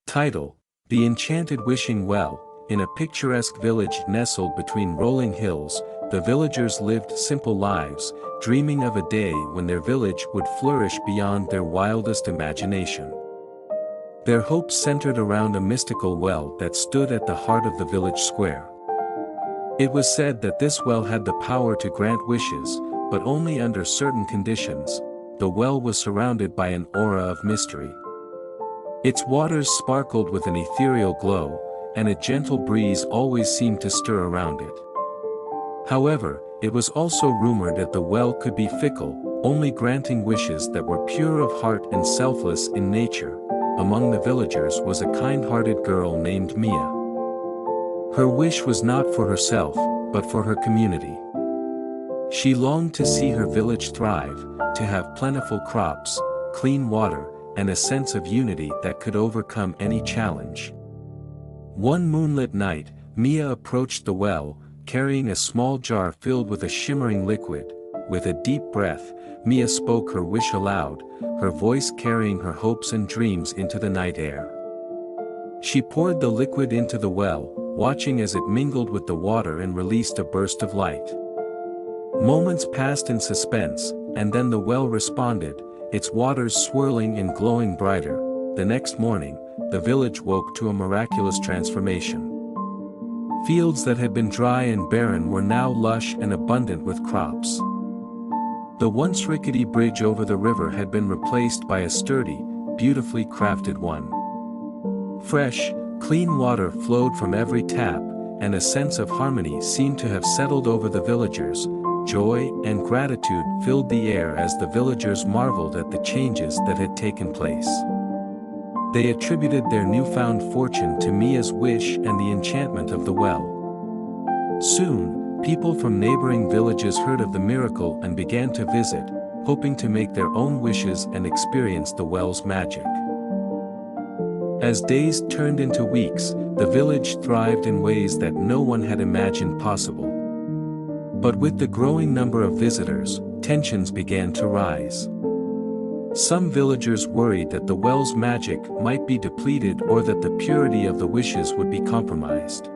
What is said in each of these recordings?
Title: The Enchanted Wishing Well. In a picturesque village nestled between rolling hills, the villagers lived simple lives, dreaming of a day when their village would flourish beyond their wildest imagination. Their hopes centered around a mystical well that stood at the heart of the village square. It was said that this well had the power to grant wishes, but only under certain conditions. The well was surrounded by an aura of mystery. Its waters sparkled with an ethereal glow, and a gentle breeze always seemed to stir around it. However, it was also rumored that the well could be fickle, only granting wishes that were pure of heart and selfless in nature. Among the villagers was a kind-hearted girl named Mia. Her wish was not for herself, but for her community. She longed to see her village thrive, to have plentiful crops, clean water, and a sense of unity that could overcome any challenge. One moonlit night, Mia approached the well, carrying a small jar filled with a shimmering liquid. With a deep breath, Mia spoke her wish aloud, her voice carrying her hopes and dreams into the night air. She poured the liquid into the well, watching as it mingled with the water and released a burst of light. Moments passed in suspense, and then the well responded, its waters swirling and glowing brighter. The next morning, the village woke to a miraculous transformation. Fields that had been dry and barren were now lush and abundant with crops. The once rickety bridge over the river had been replaced by a sturdy, beautifully crafted one. Fresh, clean water flowed from every tap, and a sense of harmony seemed to have settled over the villagers. Joy and gratitude filled the air as the villagers marveled at the changes that had taken place. They attributed their newfound fortune to Mia's wish and the enchantment of the well. Soon, people from neighboring villages heard of the miracle and began to visit, hoping to make their own wishes and experience the well's magic. As days turned into weeks, the village thrived in ways that no one had imagined possible. But with the growing number of visitors, tensions began to rise. Some villagers worried that the well's magic might be depleted or that the purity of the wishes would be compromised.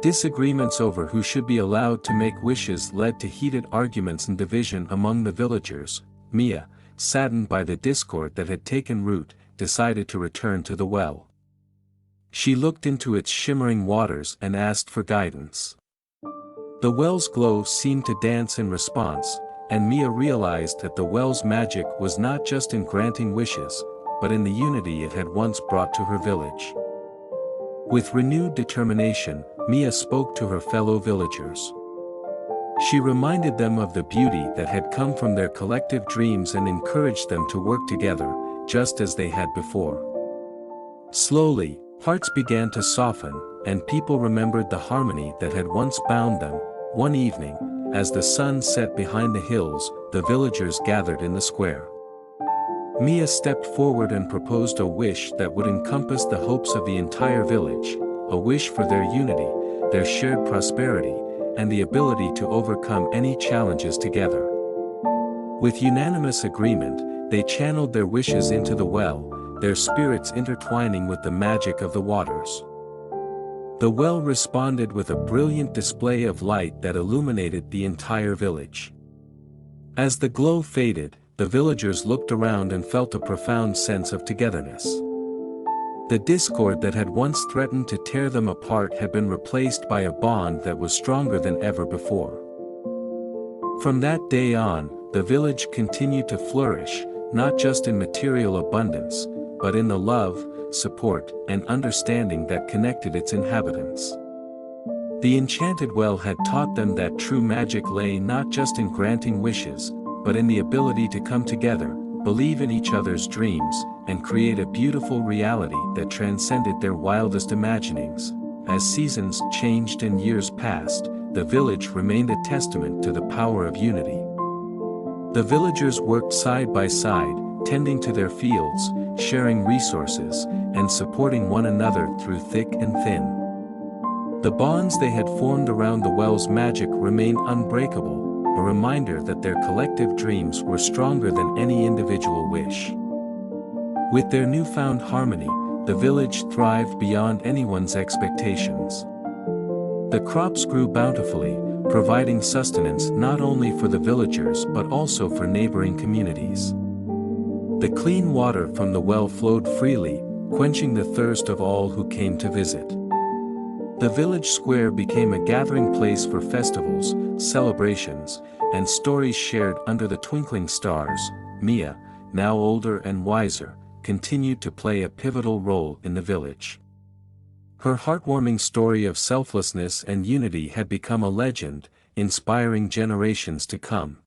Disagreements over who should be allowed to make wishes led to heated arguments and division among the villagers. Mia, saddened by the discord that had taken root, decided to return to the well. She looked into its shimmering waters and asked for guidance. The well's glow seemed to dance in response, and Mia realized that the well's magic was not just in granting wishes, but in the unity it had once brought to her village. With renewed determination, Mia spoke to her fellow villagers. She reminded them of the beauty that had come from their collective dreams and encouraged them to work together, just as they had before. Slowly, hearts began to soften, and people remembered the harmony that had once bound them. One evening, as the sun set behind the hills, the villagers gathered in the square. Mia stepped forward and proposed a wish that would encompass the hopes of the entire village, a wish for their unity, their shared prosperity, and the ability to overcome any challenges together. With unanimous agreement, they channeled their wishes into the well, their spirits intertwining with the magic of the waters. The well responded with a brilliant display of light that illuminated the entire village. As the glow faded, the villagers looked around and felt a profound sense of togetherness. The discord that had once threatened to tear them apart had been replaced by a bond that was stronger than ever before. From that day on, the village continued to flourish, not just in material abundance, but in the love, support, and understanding that connected its inhabitants. The enchanted well had taught them that true magic lay not just in granting wishes, but in the ability to come together, believe in each other's dreams, and create a beautiful reality that transcended their wildest imaginings. As seasons changed and years passed, the village remained a testament to the power of unity. The villagers worked side by side, tending to their fields, sharing resources, and supporting one another through thick and thin. The bonds they had formed around the well's magic remained unbreakable, a reminder that their collective dreams were stronger than any individual wish. With their newfound harmony, the village thrived beyond anyone's expectations. The crops grew bountifully, providing sustenance not only for the villagers but also for neighboring communities. The clean water from the well flowed freely, quenching the thirst of all who came to visit. The village square became a gathering place for festivals, celebrations, and stories shared under the twinkling stars. Mia, now older and wiser, continued to play a pivotal role in the village. Her heartwarming story of selflessness and unity had become a legend, inspiring generations to come.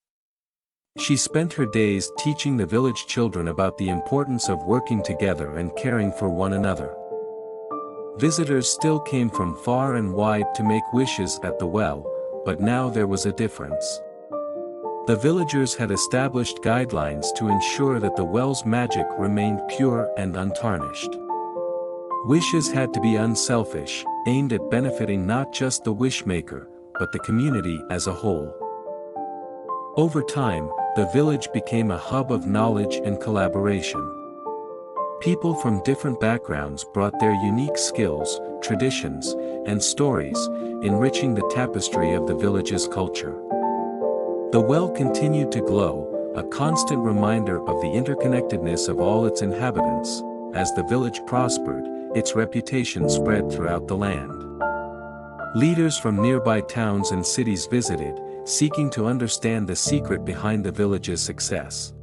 She spent her days teaching the village children about the importance of working together and caring for one another. Visitors still came from far and wide to make wishes at the well, but now there was a difference. The villagers had established guidelines to ensure that the well's magic remained pure and untarnished. Wishes had to be unselfish, aimed at benefiting not just the wishmaker, but the community as a whole. Over time, the village became a hub of knowledge and collaboration. People from different backgrounds brought their unique skills, traditions, and stories, enriching the tapestry of the village's culture. The well continued to glow, a constant reminder of the interconnectedness of all its inhabitants. As the village prospered, its reputation spread throughout the land. Leaders from nearby towns and cities visited, seeking to understand the secret behind the village's success.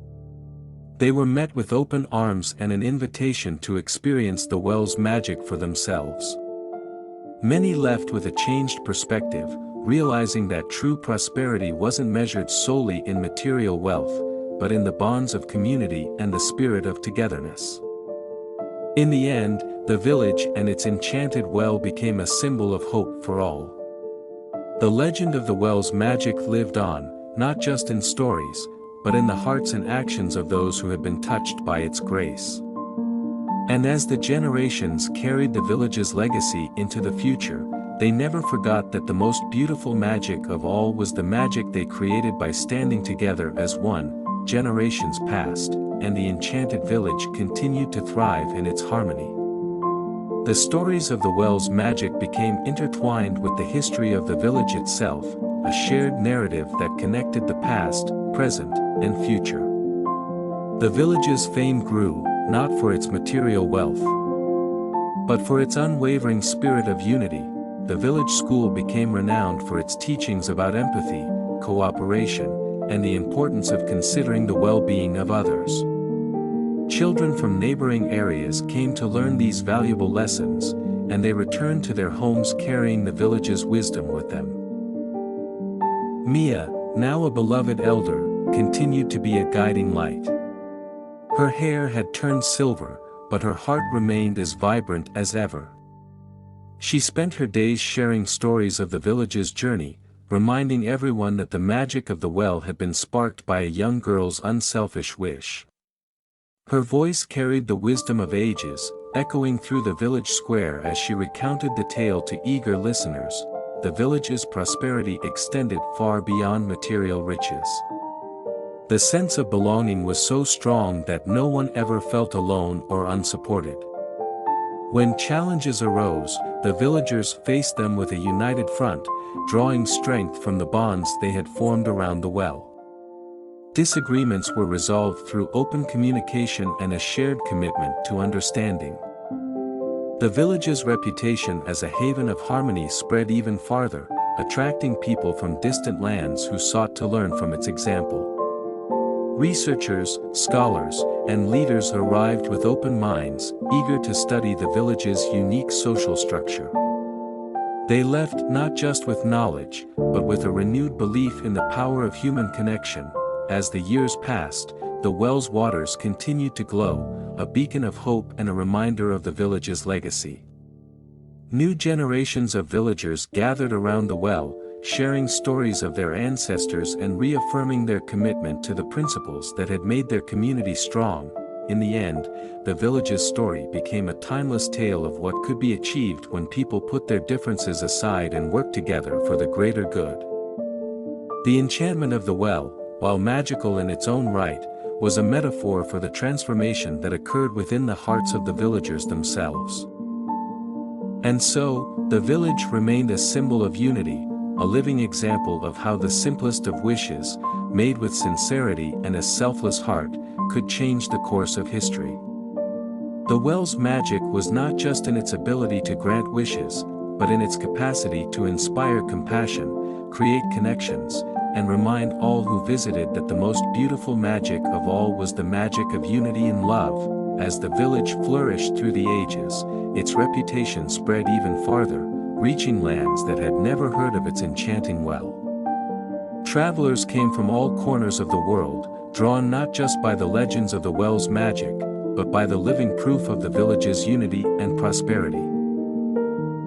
They were met with open arms and an invitation to experience the well's magic for themselves. Many left with a changed perspective, realizing that true prosperity wasn't measured solely in material wealth, but in the bonds of community and the spirit of togetherness. In the end, the village and its enchanted well became a symbol of hope for all. The legend of the well's magic lived on, not just in stories, but in the hearts and actions of those who had been touched by its grace. And as the generations carried the village's legacy into the future, they never forgot that the most beautiful magic of all was the magic they created by standing together as one. Generations passed, and the enchanted village continued to thrive in its harmony. The stories of the well's magic became intertwined with the history of the village itself, a shared narrative that connected the past, present, and future. The village's fame grew, not for its material wealth, but for its unwavering spirit of unity. The village school became renowned for its teachings about empathy, cooperation, and the importance of considering the well-being of others. Children from neighboring areas came to learn these valuable lessons, and they returned to their homes carrying the village's wisdom with them. Mia, now a beloved elder, continued to be a guiding light. Her hair had turned silver, but her heart remained as vibrant as ever. She spent her days sharing stories of the village's journey, reminding everyone that the magic of the well had been sparked by a young girl's unselfish wish. Her voice carried the wisdom of ages, echoing through the village square as she recounted the tale to eager listeners. The village's prosperity extended far beyond material riches. The sense of belonging was so strong that no one ever felt alone or unsupported. When challenges arose, the villagers faced them with a united front, drawing strength from the bonds they had formed around the well. Disagreements were resolved through open communication and a shared commitment to understanding. The village's reputation as a haven of harmony spread even farther, attracting people from distant lands who sought to learn from its example. Researchers, scholars, and leaders arrived with open minds, eager to study the village's unique social structure. They left not just with knowledge, but with a renewed belief in the power of human connection. As the years passed, the well's waters continued to glow, a beacon of hope and a reminder of the village's legacy. New generations of villagers gathered around the well, sharing stories of their ancestors and reaffirming their commitment to the principles that had made their community strong. In the end, the village's story became a timeless tale of what could be achieved when people put their differences aside and worked together for the greater good. The enchantment of the well, while magical in its own right, was a metaphor for the transformation that occurred within the hearts of the villagers themselves. And so, the village remained a symbol of unity, a living example of how the simplest of wishes, made with sincerity and a selfless heart, could change the course of history. The well's magic was not just in its ability to grant wishes, but in its capacity to inspire compassion, create connections, and remind all who visited that the most beautiful magic of all was the magic of unity and love. As the village flourished through the ages, its reputation spread even farther, reaching lands that had never heard of its enchanting well. Travelers came from all corners of the world, drawn not just by the legends of the well's magic, but by the living proof of the village's unity and prosperity.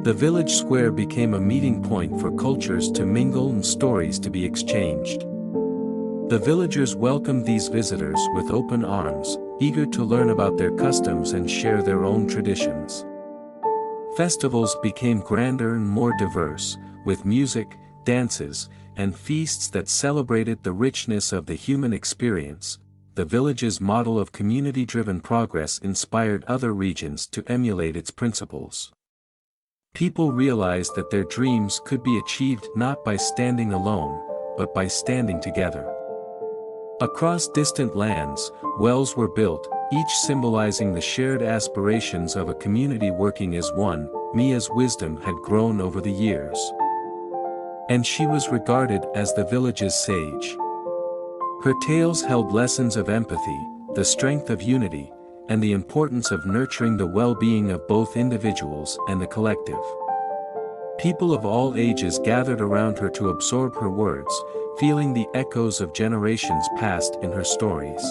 The village square became a meeting point for cultures to mingle and stories to be exchanged. The villagers welcomed these visitors with open arms, eager to learn about their customs and share their own traditions. Festivals became grander and more diverse, with music, dances, and feasts that celebrated the richness of the human experience. The village's model of community-driven progress inspired other regions to emulate its principles. People realized that their dreams could be achieved not by standing alone, but by standing together. Across distant lands, wells were built, each symbolizing the shared aspirations of a community working as one. Mia's wisdom had grown over the years, and she was regarded as the village's sage. Her tales held lessons of empathy, the strength of unity, and the importance of nurturing the well-being of both individuals and the collective. People of all ages gathered around her to absorb her words, feeling the echoes of generations past in her stories.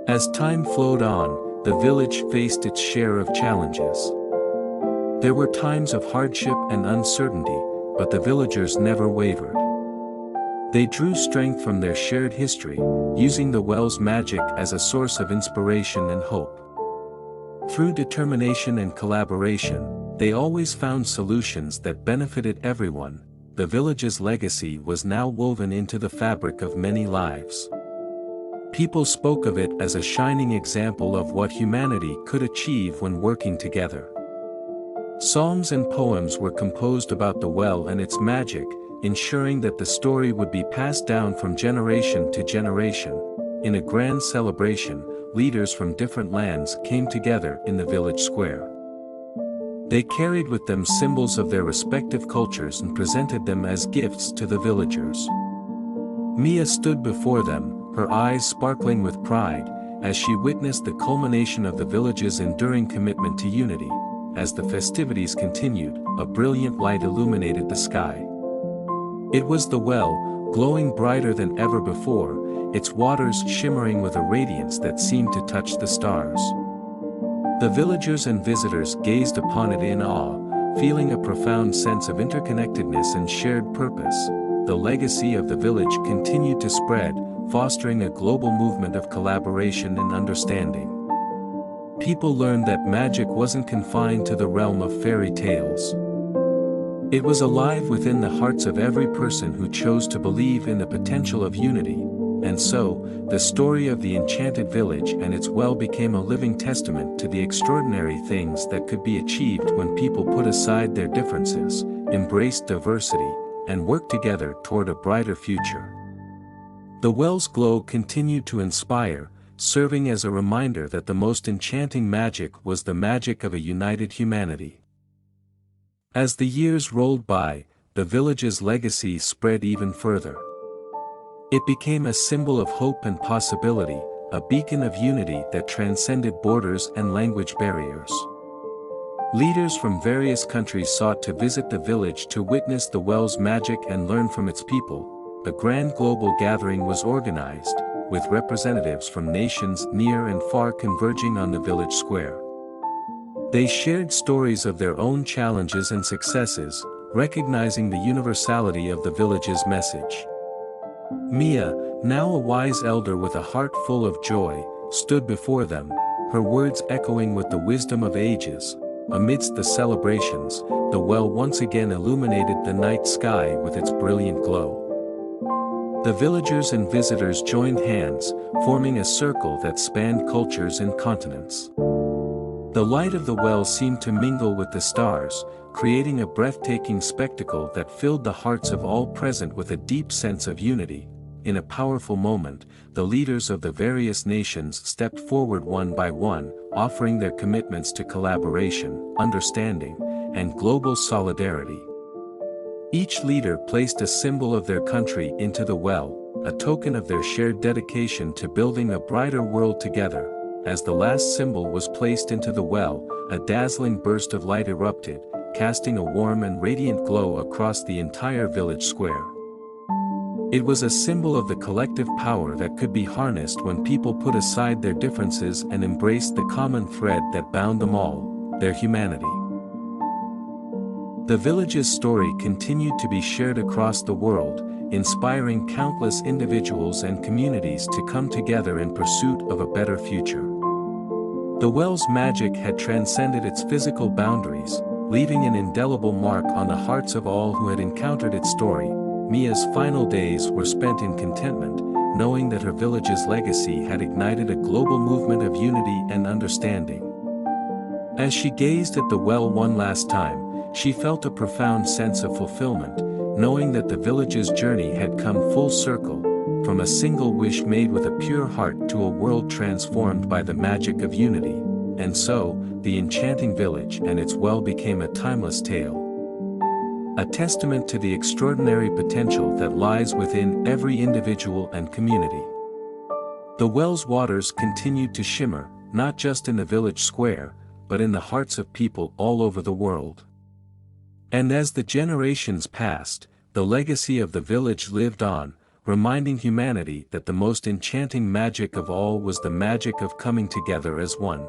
As time flowed on, the village faced its share of challenges. There were times of hardship and uncertainty, but the villagers never wavered. They drew strength from their shared history, using the well's magic as a source of inspiration and hope. Through determination and collaboration, they always found solutions that benefited everyone. The village's legacy was now woven into the fabric of many lives. People spoke of it as a shining example of what humanity could achieve when working together. Songs and poems were composed about the well and its magic, ensuring that the story would be passed down from generation to generation. In a grand celebration, leaders from different lands came together in the village square. They carried with them symbols of their respective cultures and presented them as gifts to the villagers. Mia stood before them, her eyes sparkling with pride, as she witnessed the culmination of the village's enduring commitment to unity. As the festivities continued, a brilliant light illuminated the sky. It was the well, glowing brighter than ever before, its waters shimmering with a radiance that seemed to touch the stars. The villagers and visitors gazed upon it in awe, feeling a profound sense of interconnectedness and shared purpose. The legacy of the village continued to spread, fostering a global movement of collaboration and understanding. People learned that magic wasn't confined to the realm of fairy tales. It was alive within the hearts of every person who chose to believe in the potential of unity, and so, the story of the Enchanted Village and its well became a living testament to the extraordinary things that could be achieved when people put aside their differences, embraced diversity, and worked together toward a brighter future. The well's glow continued to inspire, serving as a reminder that the most enchanting magic was the magic of a united humanity. As the years rolled by, the village's legacy spread even further. It became a symbol of hope and possibility, a beacon of unity that transcended borders and language barriers. Leaders from various countries sought to visit the village to witness the well's magic and learn from its people. A grand global gathering was organized, with representatives from nations near and far converging on the village square. They shared stories of their own challenges and successes, recognizing the universality of the village's message. Mia, now a wise elder with a heart full of joy, stood before them, her words echoing with the wisdom of ages. Amidst the celebrations, the well once again illuminated the night sky with its brilliant glow. The villagers and visitors joined hands, forming a circle that spanned cultures and continents. The light of the well seemed to mingle with the stars, creating a breathtaking spectacle that filled the hearts of all present with a deep sense of unity. In a powerful moment, the leaders of the various nations stepped forward one by one, offering their commitments to collaboration, understanding, and global solidarity. Each leader placed a symbol of their country into the well, a token of their shared dedication to building a brighter world together. As the last symbol was placed into the well, a dazzling burst of light erupted, casting a warm and radiant glow across the entire village square. It was a symbol of the collective power that could be harnessed when people put aside their differences and embraced the common thread that bound them all, their humanity. The village's story continued to be shared across the world, inspiring countless individuals and communities to come together in pursuit of a better future. The well's magic had transcended its physical boundaries, leaving an indelible mark on the hearts of all who had encountered its story. Mia's final days were spent in contentment, knowing that her village's legacy had ignited a global movement of unity and understanding. As she gazed at the well one last time, she felt a profound sense of fulfillment, knowing that the village's journey had come full circle, from a single wish made with a pure heart to a world transformed by the magic of unity. And so, the enchanting village and its well became a timeless tale. A testament to the extraordinary potential that lies within every individual and community. The well's waters continued to shimmer, not just in the village square, but in the hearts of people all over the world. And as the generations passed, the legacy of the village lived on, reminding humanity that the most enchanting magic of all was the magic of coming together as one.